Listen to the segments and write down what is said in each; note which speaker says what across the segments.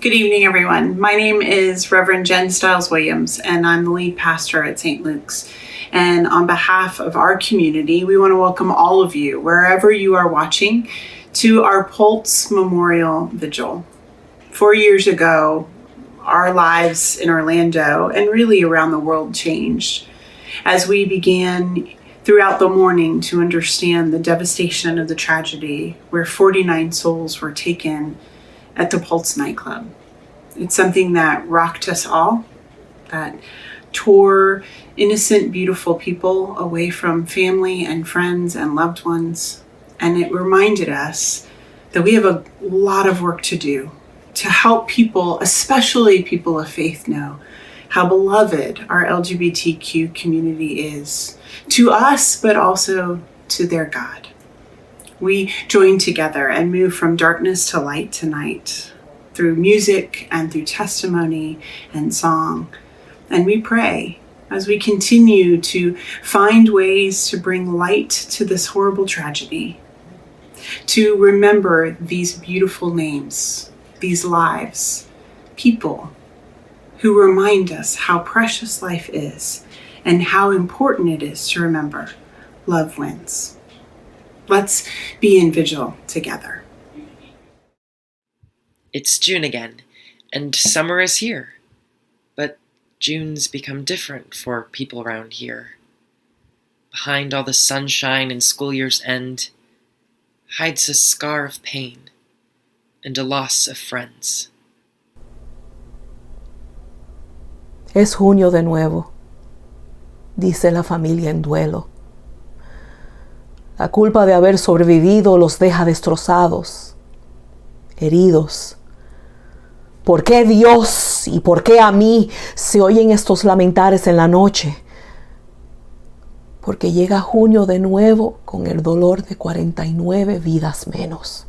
Speaker 1: Good evening, everyone. My name is Reverend Jen Stiles Williams, and I'm the lead pastor at St. Luke's. And on behalf of our community, we want to welcome all of you, wherever you are watching, to our Pulse Memorial Vigil. 4 years ago, our lives in Orlando and really around the world changed as we began throughout the morning to understand the devastation of the tragedy where 49 souls were taken at the Pulse nightclub. It's something that rocked us all, that tore innocent, beautiful people away from family and friends and loved ones. And it reminded us that we have a lot of work to do to help people, especially people of faith, know how beloved our LGBTQ community is to us, but also to their God. We join together and move from darkness to light tonight through music and through testimony and song. And we pray as we continue to find ways to bring light to this horrible tragedy, to remember these beautiful names, these lives, people who remind us how precious life is and how important it is to remember love wins. Let's be in vigil together.
Speaker 2: It's June again, and summer is here. But June's become different for people around here. Behind all the sunshine and school year's end hides a scar of pain and a loss of friends.
Speaker 3: Es junio de nuevo, dice la familia en duelo. La culpa de haber sobrevivido los deja destrozados, heridos. ¿Por qué Dios y por qué a mí se oyen estos lamentares en la noche? Porque llega junio de nuevo con el dolor de 49 vidas menos.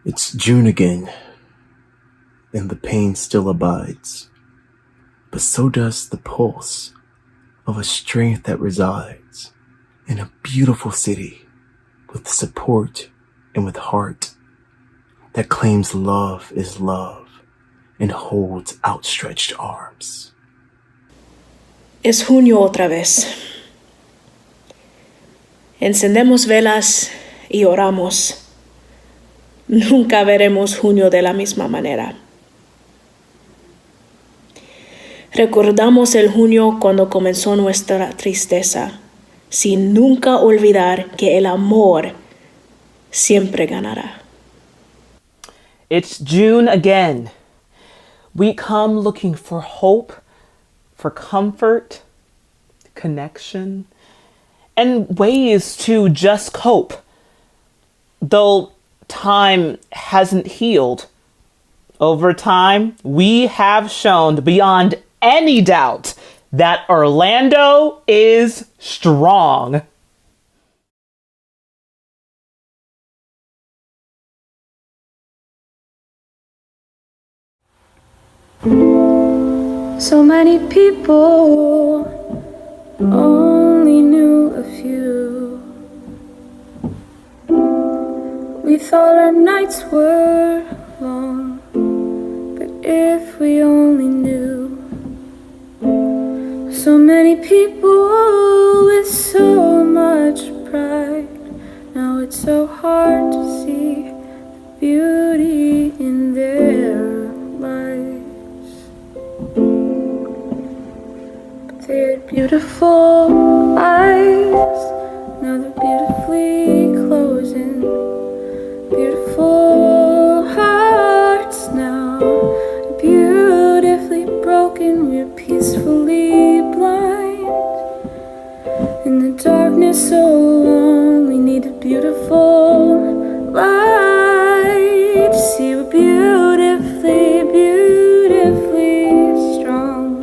Speaker 4: It's June again, and the pain still abides, but so does the pulse of a strength that resides in a beautiful city with support and with heart that claims love is love and holds outstretched arms.
Speaker 5: Es junio otra vez. Encendemos velas y oramos. Nunca veremos junio de la misma manera. Recordamos el junio cuando comenzó nuestra tristeza, sin nunca olvidar que el amor siempre ganará.
Speaker 6: It's June again. We come looking for hope, for comfort, connection, and ways to just cope. Though time hasn't healed, over time, we have shown beyond any doubt that Orlando is strong.
Speaker 7: So many people only knew a few. We thought our nights were long, but if we only knew. So many people with so much pride. Now it's so hard to see the beauty in their lives. They had beautiful eyes, now they're beautifully closing. Beautiful hearts now, beautifully broken. We're peacefully blind. In the darkness so long, we need a beautiful light to see we're beautifully, beautifully strong.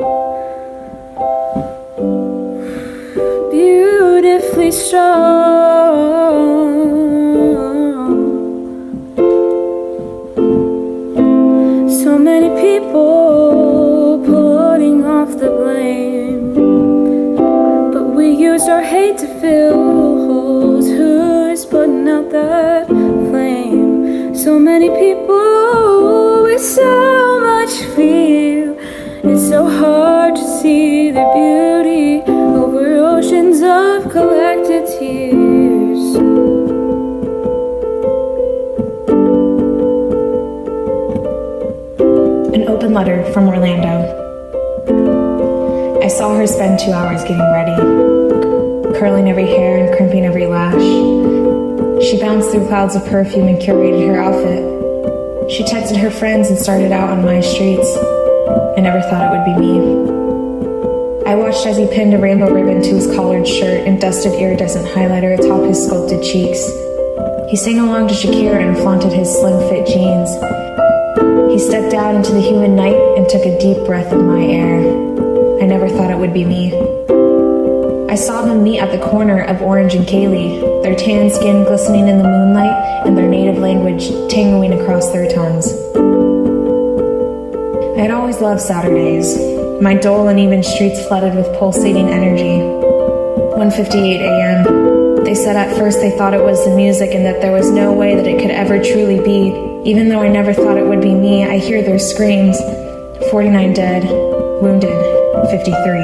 Speaker 7: Beautifully strong. So many people putting off the blame, but we use our hate to fill holes. Who's putting out that flame? So many people with so much fear. It's so hard to see the beauty over oceans of collected tears.
Speaker 8: An open letter from Orlando. I saw her spend 2 hours getting ready, curling every hair and crimping every lash. She bounced through clouds of perfume and curated her outfit. She texted her friends and started out on my streets. I never thought it would be me. I watched as he pinned a rainbow ribbon to his collared shirt and dusted iridescent highlighter atop his sculpted cheeks. He sang along to Shakira and flaunted his slim-fit jeans. He stepped out into the humid night and took a deep breath of my air. I never thought it would be me. I saw them meet at the corner of Orange and Kaylee, their tan skin glistening in the moonlight and their native language tangoing across their tongues. I had always loved Saturdays, my dull and even streets flooded with pulsating energy. 1:58 a.m. They said at first they thought it was the music and that there was no way that it could ever truly be. Even though I never thought it would be me, I hear their screams. 49 dead, wounded, 53.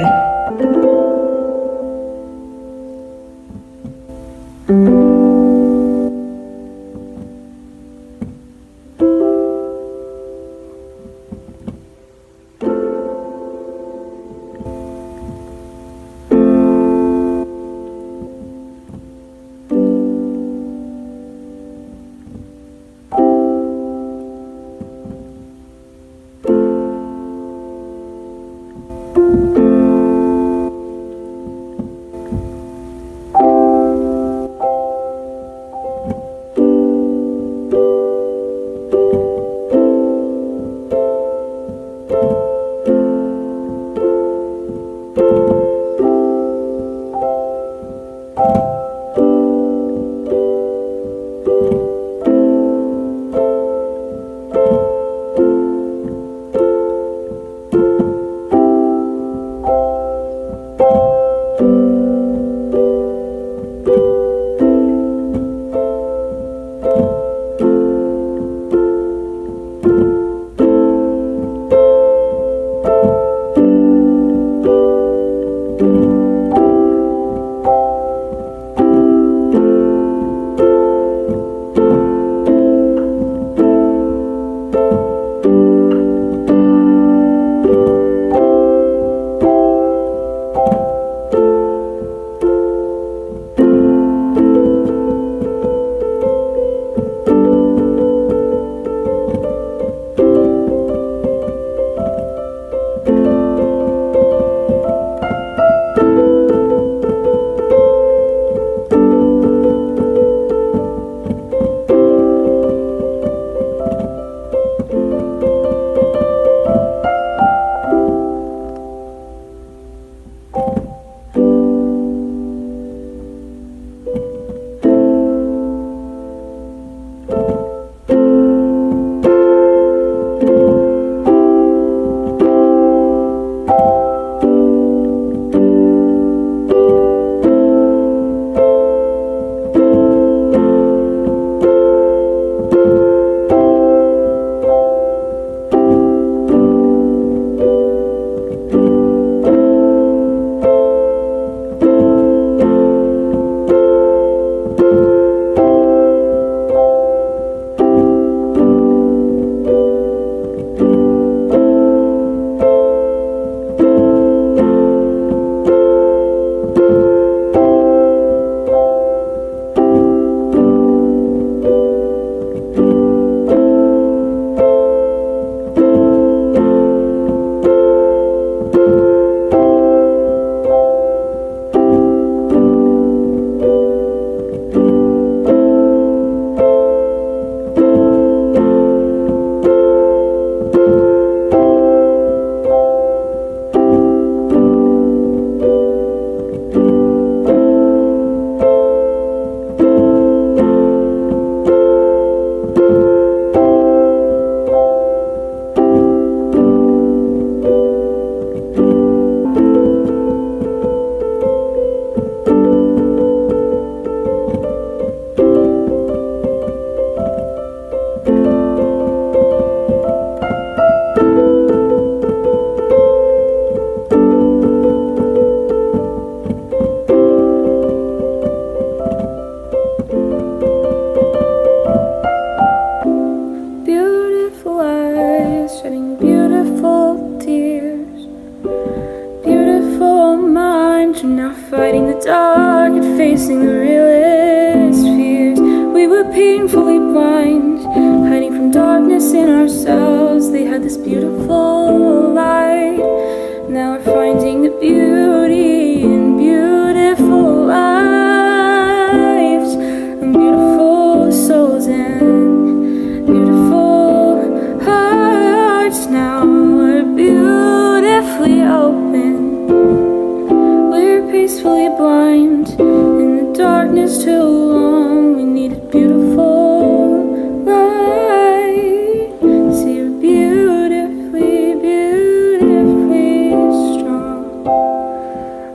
Speaker 7: Now fighting the dark and facing the realest fears. We were painfully blind, hiding from darkness in ourselves. They had this beautiful light. Now we're finding the beauty in beautiful lives, and beautiful souls and beautiful hearts. Now we're beautifully open. We're peacefully blind in the darkness too long. We needed beautiful light. See, we're beautifully, beautifully strong.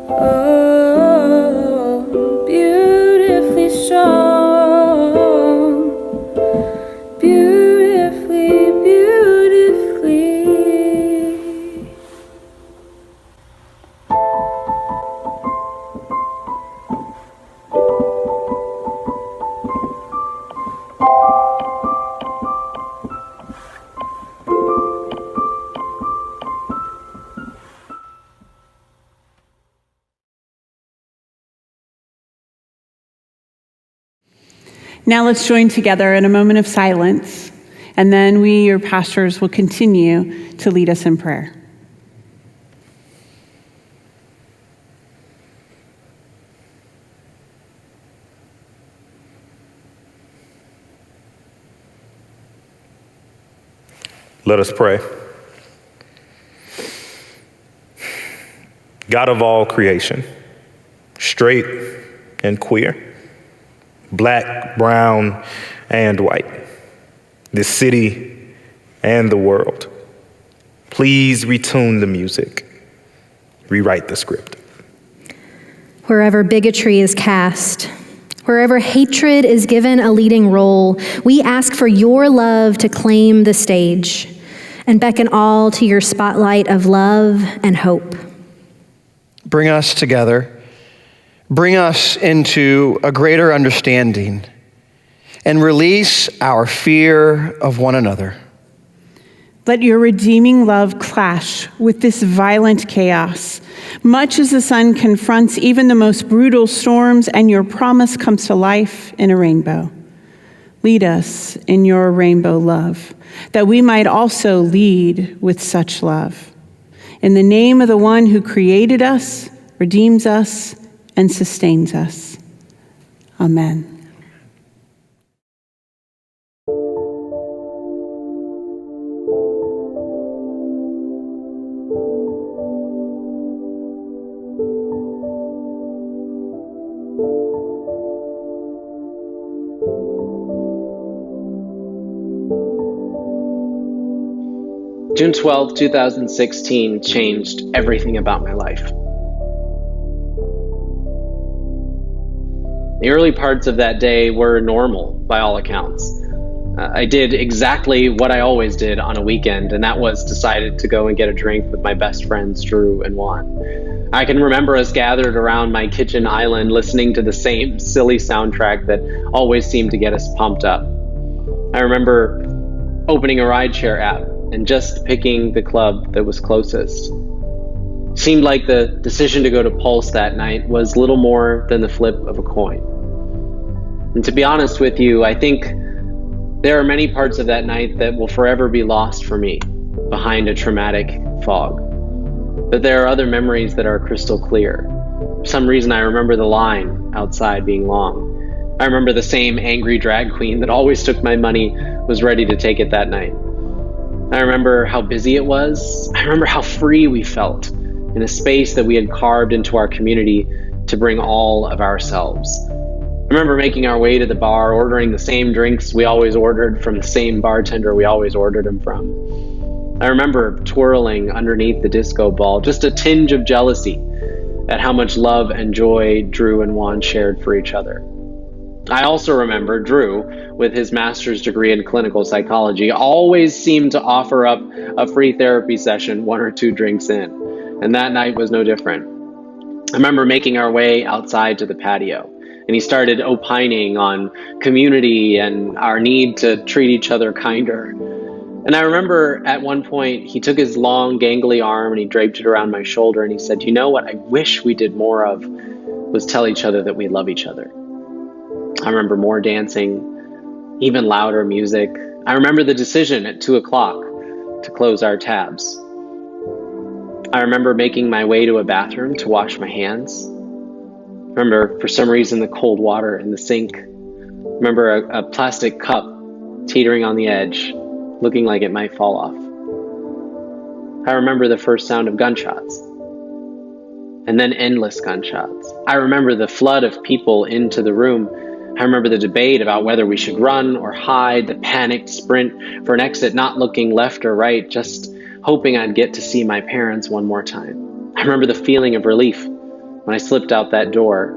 Speaker 7: Oh, beautifully strong. Beautifully, beautifully.
Speaker 1: Now let's join together in a moment of silence, and then we, your pastors, will continue to lead us in prayer.
Speaker 9: Let us pray. God of all creation, straight and queer, black, brown, and white, this city and the world, please retune the music, rewrite the script.
Speaker 8: Wherever bigotry is cast, wherever hatred is given a leading role, we ask for your love to claim the stage and beckon all to your spotlight of love and hope.
Speaker 10: Bring us together. Bring us into a greater understanding and release our fear of one another.
Speaker 1: Let your redeeming love clash with this violent chaos, much as the sun confronts even the most brutal storms and your promise comes to life in a rainbow. Lead us in your rainbow love, that we might also lead with such love. In the name of the one who created us, redeems us, and sustains us. Amen.
Speaker 11: June 12, 2016 changed everything about my life. The early parts of that day were normal by all accounts. I did exactly what I always did on a weekend, and that was decided to go and get a drink with my best friends, Drew and Juan. I can remember us gathered around my kitchen island listening to the same silly soundtrack that always seemed to get us pumped up. I remember opening a rideshare app and just picking the club that was closest. Seemed like the decision to go to Pulse that night was little more than the flip of a coin. And to be honest with you, I think there are many parts of that night that will forever be lost for me behind a traumatic fog. But there are other memories that are crystal clear. For some reason, I remember the line outside being long. I remember the same angry drag queen that always took my money was ready to take it that night. I remember how busy it was. I remember how free we felt in a space that we had carved into our community to bring all of ourselves. I remember making our way to the bar, ordering the same drinks we always ordered from the same bartender we always ordered them from. I remember twirling underneath the disco ball, just a tinge of jealousy at how much love and joy Drew and Juan shared for each other. I also remember Drew, with his master's degree in clinical psychology, always seemed to offer up a free therapy session 1 or 2 drinks in, and that night was no different. I remember making our way outside to the patio, and he started opining on community and our need to treat each other kinder. And I remember at one point, he took his long, gangly arm and he draped it around my shoulder and he said, "You know what I wish we did more of was tell each other that we love each other." I remember more dancing, even louder music. I remember the decision at 2:00 to close our tabs. I remember making my way to a bathroom to wash my hands. I remember, for some reason, the cold water in the sink. I remember a plastic cup teetering on the edge, looking like it might fall off. I remember the first sound of gunshots, and then endless gunshots. I remember the flood of people into the room. I remember the debate about whether we should run or hide, the panicked sprint for an exit, not looking left or right, just hoping I'd get to see my parents one more time. I remember the feeling of relief when I slipped out that door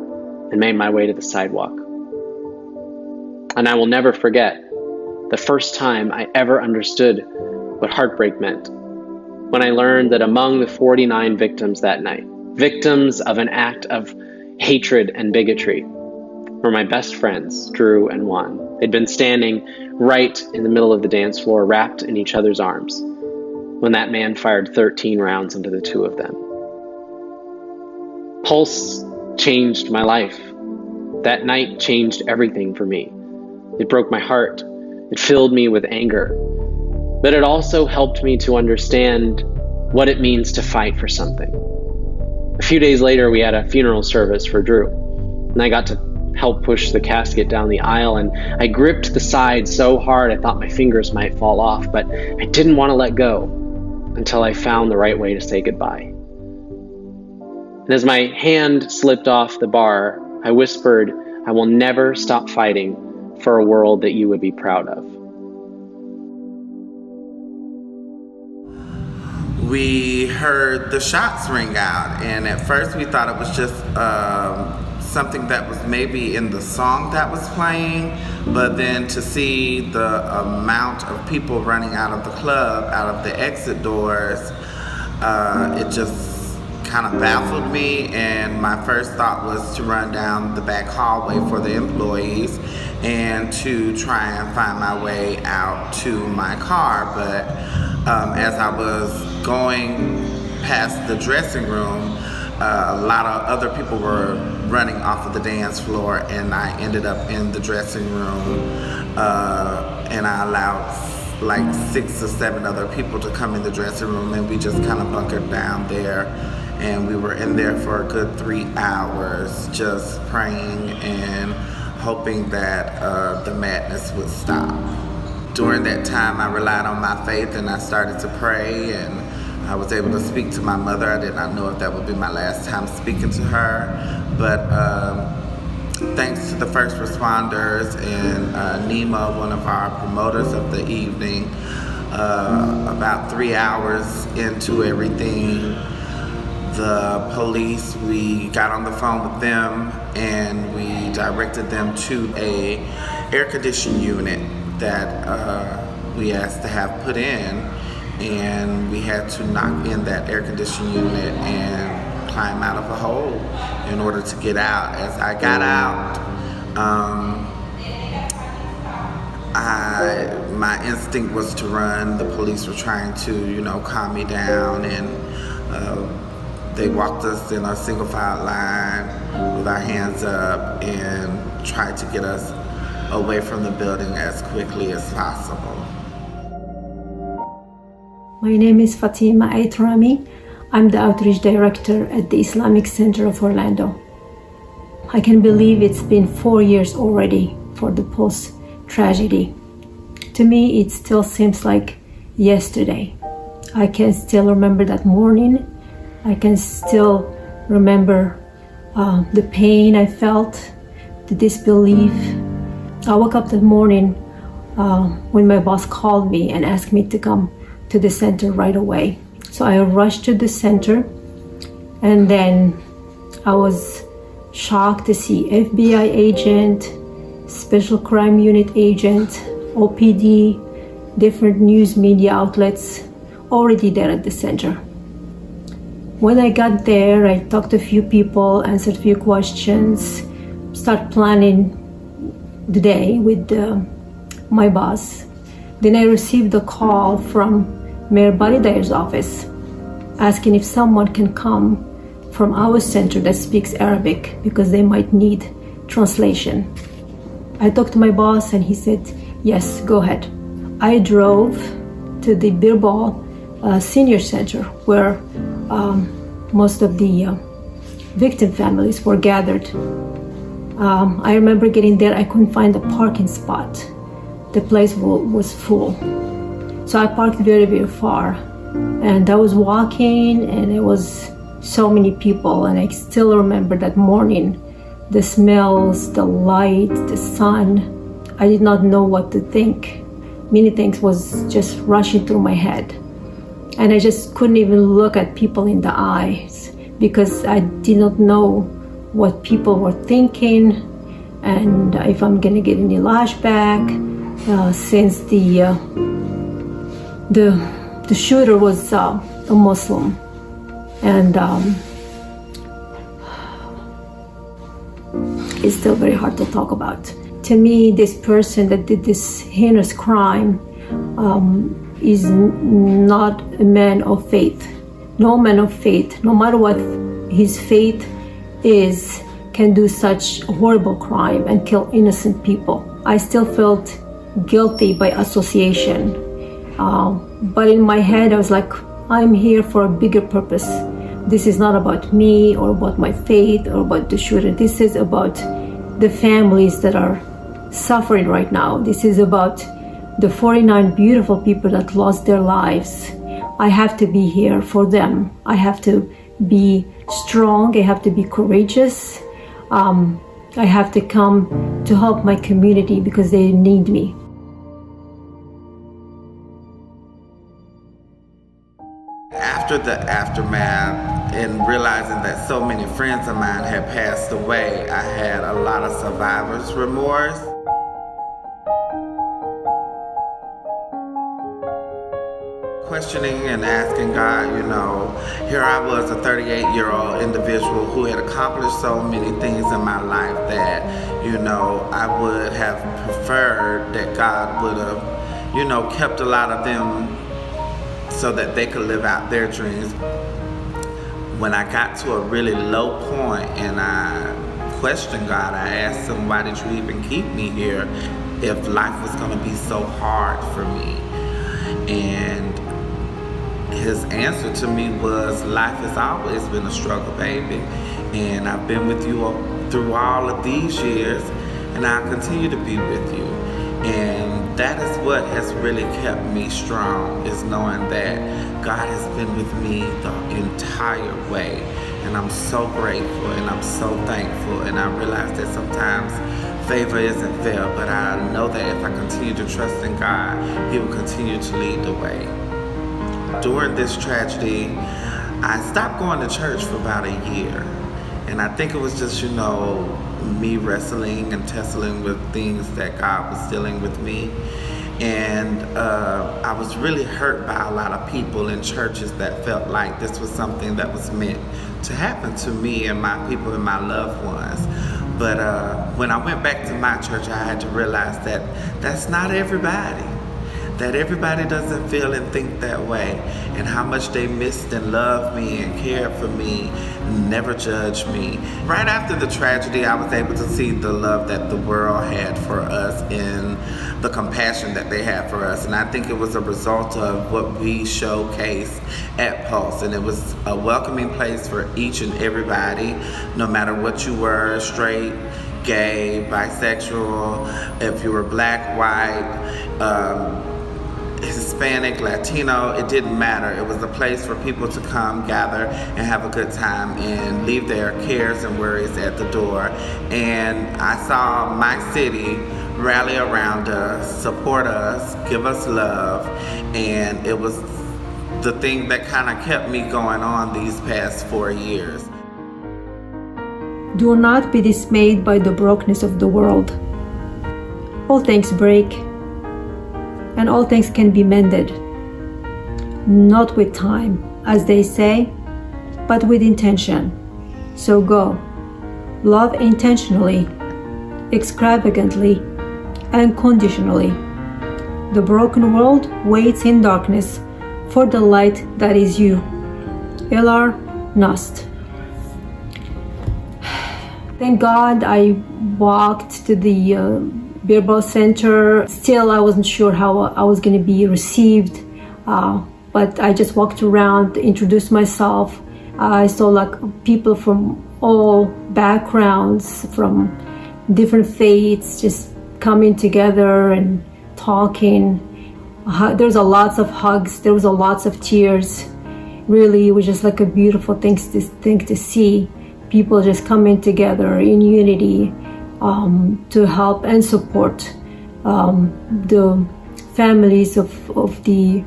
Speaker 11: and made my way to the sidewalk. And I will never forget the first time I ever understood what heartbreak meant, when I learned that among the 49 victims that night, victims of an act of hatred and bigotry, were my best friends, Drew and Juan. They'd been standing right in the middle of the dance floor, wrapped in each other's arms, when that man fired 13 rounds into the two of them. Pulse changed my life. That night changed everything for me. It broke my heart. It filled me with anger. But it also helped me to understand what it means to fight for something. A few days later, we had a funeral service for Drew, and I got to help push the casket down the aisle, and I gripped the side so hard I thought my fingers might fall off, but I didn't want to let go until I found the right way to say goodbye. And as my hand slipped off the bar, I whispered, "I will never stop fighting for a world that you would be proud of."
Speaker 12: We heard the shots ring out, and at first we thought it was just something that was maybe in the song that was playing, but then to see the amount of people running out of the club, out of the exit doors, it just kind of baffled me, and my first thought was to run down the back hallway for the employees and to try and find my way out to my car. But as I was going past the dressing room, a lot of other people were running off of the dance floor, and I ended up in the dressing room, and I allowed like 6 or 7 other people to come in the dressing room, and we just kind of bunkered down there, and we were in there for a good 3 hours just praying and hoping that the madness would stop. During that time, I relied on my faith, and I started to pray, and I was able to speak to my mother. I did not know if that would be my last time speaking to her, but thanks to the first responders and Nima, one of our promoters of the evening, about 3 hours into everything, the police, we got on the phone with them and we directed them to a air conditioning unit that we asked to have put in, and we had to knock in that air conditioning unit and climb out of a hole in order to get out. As I got out, my instinct was to run. The police were trying to, calm me down, and they walked us in a single file line with our hands up and tried to get us away from the building as quickly as possible.
Speaker 13: My name is Fatima Aitrami. I'm the outreach director at the Islamic Center of Orlando. I can believe it's been 4 years already for the Pulse tragedy. To me, it still seems like yesterday. I can still remember that morning. I can still remember the pain I felt, the disbelief. I woke up that morning when my boss called me and asked me to come to the center right away. So I rushed to the center, and then I was shocked to see FBI agent, special crime unit agent, OPD, different news media outlets already there at the center. When I got there, I talked to a few people, answered a few questions, started planning the day with my boss. Then I received a call from Mayor Baridayer's office asking if someone can come from our center that speaks Arabic because they might need translation. I talked to my boss and he said, yes, go ahead. I drove to the Birbal Senior Center where most of the victim families were gathered. I remember getting there, I couldn't find a parking spot. The place was full. So I parked very, very far. And I was walking and it was so many people. And I still remember that morning, the smells, the light, the sun. I did not know what to think. Many things was just rushing through my head. And I just couldn't even look at people in the eyes because I did not know what people were thinking and if I'm gonna get any lashback since the shooter was a Muslim. And it's still very hard to talk about. To me, this person that did this heinous crime is not a man of faith. No man of faith, no matter what his faith is, can do such horrible crime and kill innocent people. I still felt guilty by association. But in my head, I was like, I'm here for a bigger purpose. This is not about me or about my faith or about the shooter. This is about the families that are suffering right now. This is about the 49 beautiful people that lost their lives. I have to be here for them. I have to be strong. I have to be courageous. I have to come to help my community because they need me.
Speaker 12: After the aftermath and realizing that so many friends of mine had passed away, I had a lot of survivor's remorse. Questioning and asking God, here I was, a 38-year-old individual who had accomplished so many things in my life that, I would have preferred that God would have, kept a lot of them so that they could live out their dreams. When I got to a really low point and I questioned God, I asked him, why did you even keep me here if life was going to be so hard for me? And his answer to me was, life has always been a struggle, baby. And I've been with you through all of these years, and I'll continue to be with you. And that is what has really kept me strong, is knowing that God has been with me the entire way. And I'm so grateful and I'm so thankful. And I realize that sometimes favor isn't fair, but I know that if I continue to trust in God, he will continue to lead the way. During this tragedy, I stopped going to church for about a year. And I think it was just, me wrestling and tussling with things that God was dealing with me. And I was really hurt by a lot of people in churches that felt like this was something that was meant to happen to me and my people and my loved ones. But when I went back to my church, I had to realize that that's not everybody. That everybody doesn't feel and think that way, and how much they missed and loved me and cared for me, never judged me. Right after the tragedy, I was able to see the love that the world had for us and the compassion that they had for us. And I think it was a result of what we showcased at Pulse. And it was a welcoming place for each and everybody, no matter what you were, straight, gay, bisexual, if you were black, white, Hispanic, Latino, it didn't matter. It was a place for people to come, gather, and have a good time and leave their cares and worries at the door. And I saw my city rally around us, support us, give us love, and it was the thing that kind of kept me going on these past 4 years.
Speaker 13: Do not be dismayed by the brokenness of the world. All things break, and all things can be mended, not with time, as they say, but with intention. So go, love intentionally, extravagantly, and conditionally. The broken world waits in darkness for the light that is you. Elar Nost. Thank God I walked to the Birbal Center. Still, I wasn't sure how I was going to be received, but I just walked around, introduced myself. I saw like people from all backgrounds, from different faiths, just coming together and talking. There was a lots of hugs. There was a lots of tears. Really, it was just like a beautiful thing to see. People just coming together in unity to help and support the families of the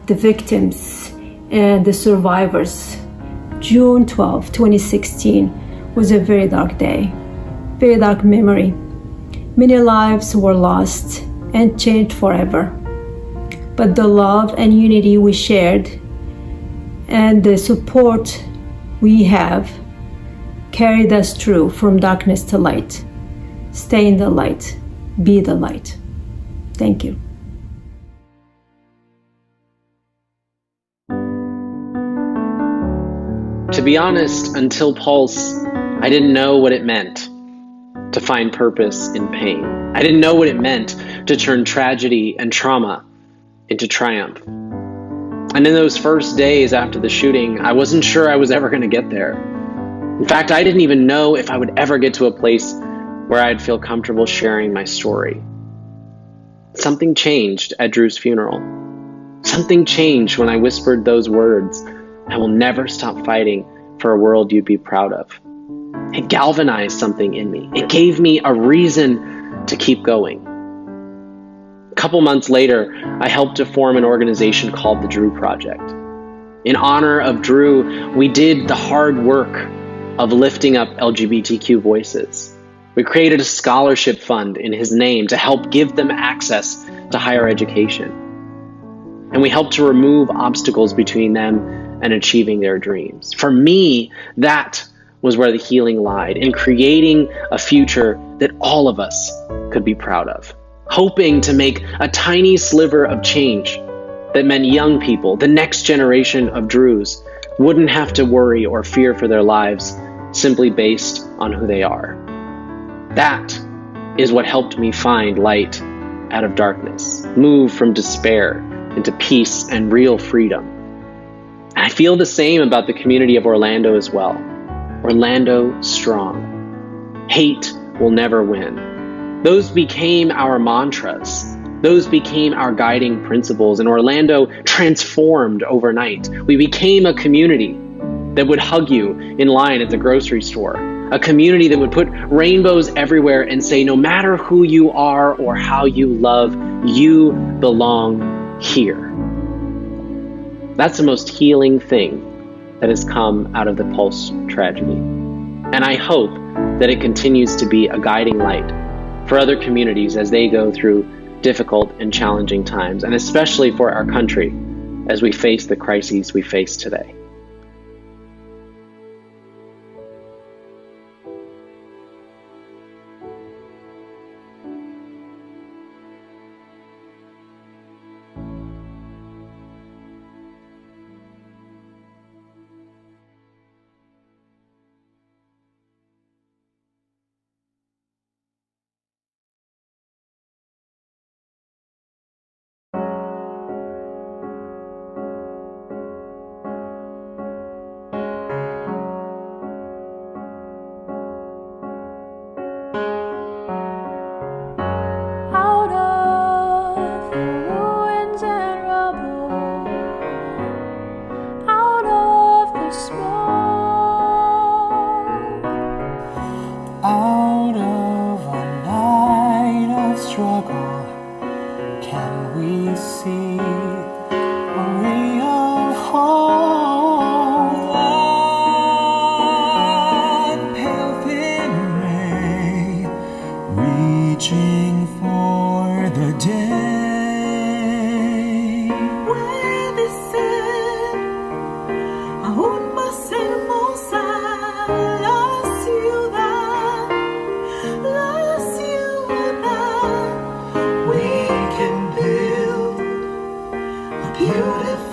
Speaker 13: victims and the survivors. June 12, 2016 was a very dark day, very dark memory. Many lives were lost and changed forever. But the love and unity we shared and the support we have carried us through from darkness to light. Stay in the light. Be the light. Thank you.
Speaker 11: To be honest, until Pulse, I didn't know what it meant to find purpose in pain. I didn't know what it meant to turn tragedy and trauma into triumph. And in those first days after the shooting, I wasn't sure I was ever going to get there. In fact, I didn't even know if I would ever get to a place where I'd feel comfortable sharing my story. Something changed at Drew's funeral. Something changed when I whispered those words, "I will never stop fighting for a world you'd be proud of." It galvanized something in me. It gave me a reason to keep going. A couple months later, I helped to form an organization called the Drew Project. In honor of Drew, we did the hard work of lifting up LGBTQ voices. We created a scholarship fund in his name to help give them access to higher education. And we helped to remove obstacles between them and achieving their dreams. For me, that was where the healing lied, in creating a future that all of us could be proud of, hoping to make a tiny sliver of change that meant young people, the next generation of Drews, wouldn't have to worry or fear for their lives simply based on who they are. That is what helped me find light out of darkness, move from despair into peace and real freedom. And I feel the same about the community of Orlando as well. Orlando strong. Hate will never win. Those became our mantras. Those became our guiding principles, and Orlando transformed overnight. We became a community that would hug you in line at the grocery store, a community that would put rainbows everywhere and say, no matter who you are or how you love, you belong here. That's the most healing thing that has come out of the Pulse tragedy. And I hope that it continues to be a guiding light for other communities as they go through difficult and challenging times, and especially for our country as we face the crises we face today.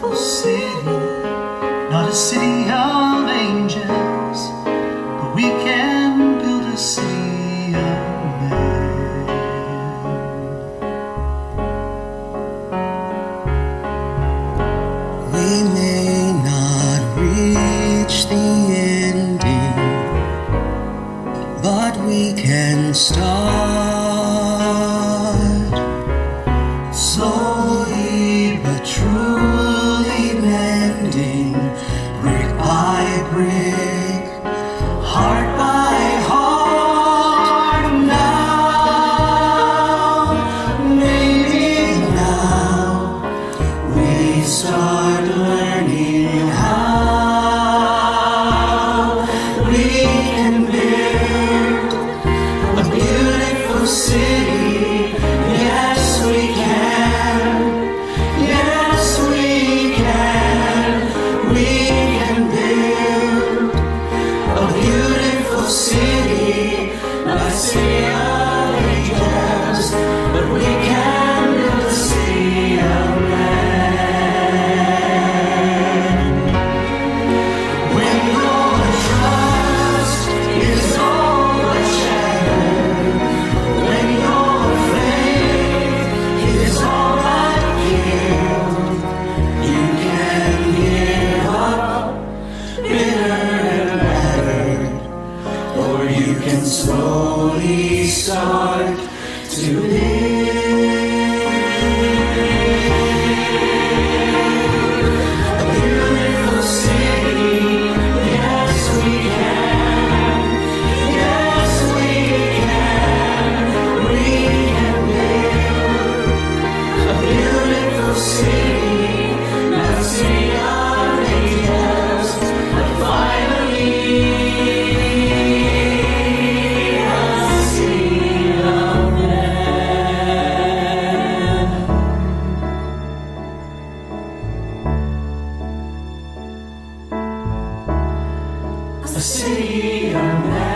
Speaker 14: beautiful city, not a city of angels, but we can build a city of men. We may not reach the ending, but we can start slowly but truly mending, brick by brick, heart by heart. Now, maybe now, we start learning how we can build a beautiful city. Yes, we can. Yes, we can. We can build a beautiful city, not a city of angels, but we can build a city of men. When your trust is overshadowed, when your faith is all but killed, you can give up bitter and battered, or you can slowly start to build a beautiful city. Yes, we can. Yes, we can. We can build a beautiful city, not a city of angels, but finally a city of men. A city of men.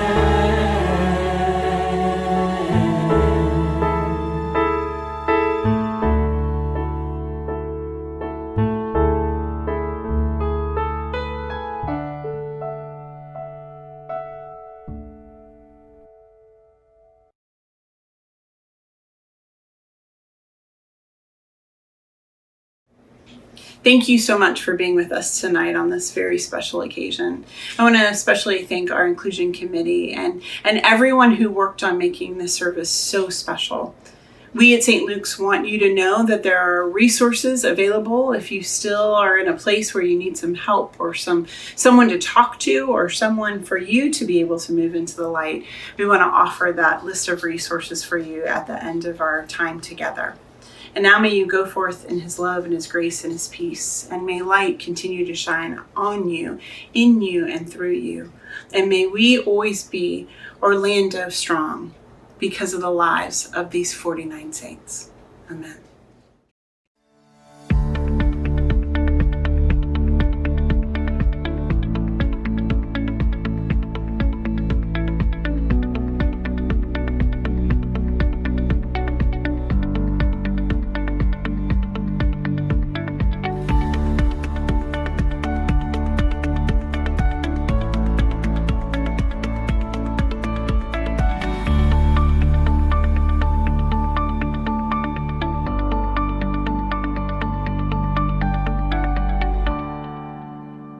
Speaker 1: Thank you so much for being with us tonight on this very special occasion. I want to especially thank our Inclusion Committee and everyone who worked on making this service so special. We at St. Luke's want you to know that there are resources available if you still are in a place where you need some help or someone to talk to or someone for you to be able to move into the light. We want to offer that list of resources for you at the end of our time together. And now may you go forth in his love and his grace and his peace, and may light continue to shine on you, in you, and through you. And may we always be Orlando strong because of the lives of these 49 saints. Amen.